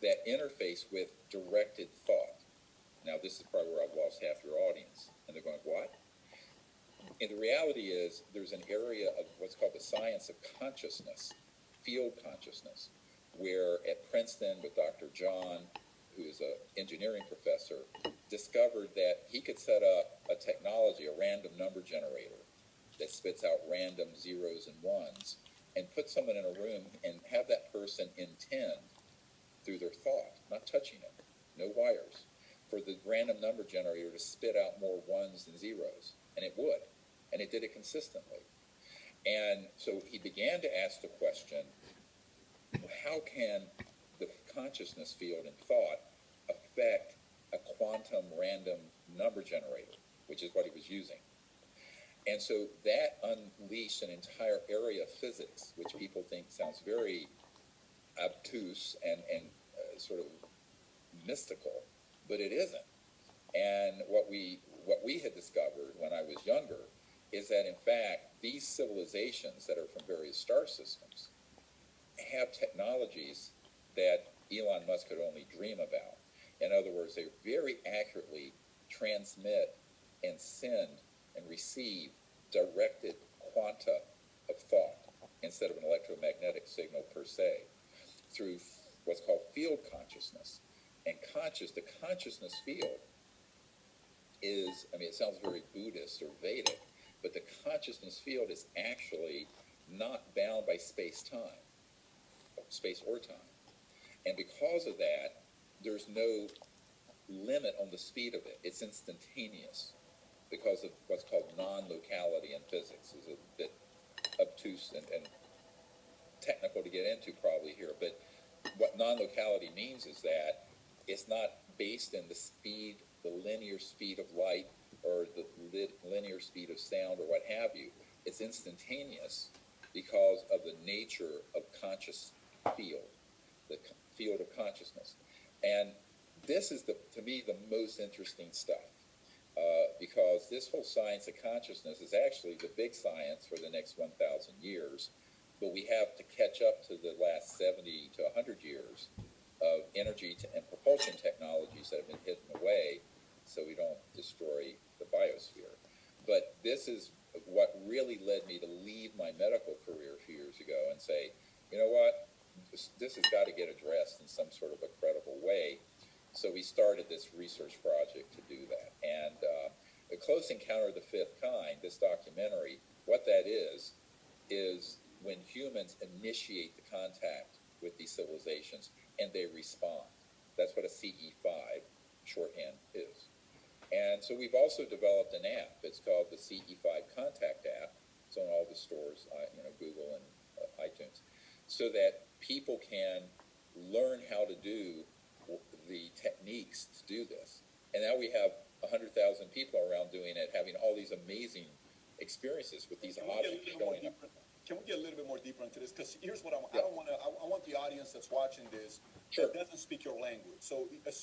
that interface with directed thought. Now, this is probably where I've lost half your audience, and they're going, what? And the reality is there's an area of what's called the science of consciousness, field consciousness, where at Princeton with Dr. John, who is an engineering professor, discovered that he could set up a technology, a random number generator that spits out random zeros and ones, and put someone in a room and have that person intend through their thought, not touching it, no wires, for the random number generator to spit out more ones than zeros, and it would, and it did it consistently. And so he began to ask the question, how can the consciousness field and thought affect a quantum random number generator, which is what he was using. And so that unleashed an entire area of physics, which people think sounds very obtuse and sort of mystical, but it isn't. And what we had discovered when I was younger is that, in fact, these civilizations that are from various star systems have technologies that Elon Musk could only dream about. In other words, they very accurately transmit and send and receive directed quanta of thought instead of an electromagnetic signal per se through what's called field consciousness. And the consciousness field is, I mean, it sounds very Buddhist or Vedic, but the consciousness field is actually not bound by space or time. And because of that, there's no limit on the speed of it. It's instantaneous because of what's called non-locality in physics. It's a bit obtuse and technical to get into probably here, but what non-locality means is that it's not based in the speed, the linear speed of light or the linear speed of sound or what have you. It's instantaneous because of the nature of conscious field, the field of consciousness. And this is, to me, the most interesting stuff because this whole science of consciousness is actually the big science for the next 1,000 years, but we have to catch up to the last 70 to 100 years of energy and propulsion technologies that have been hidden away so we don't destroy the biosphere. But this is what really led me to leave my medical career a few years ago and say, you know what, this has got to get addressed in some sort of a credible way. So we started this research project to do that. And A Close Encounter of the Fifth Kind, this documentary, what that is when humans initiate the contact with these civilizations and they respond. That's what a CE5 shorthand is. And so we've also developed an app. It's called the CE5 Contact app. It's on all the stores, Google and iTunes, so that people can learn how to do the techniques to do this. And now we have 100,000 people around doing it, having all these amazing experiences with these objects showing up. Can we get a little bit more deeper into this? Because here's what I want. Yeah. I want the audience that's watching this Sure. that doesn't speak your language. So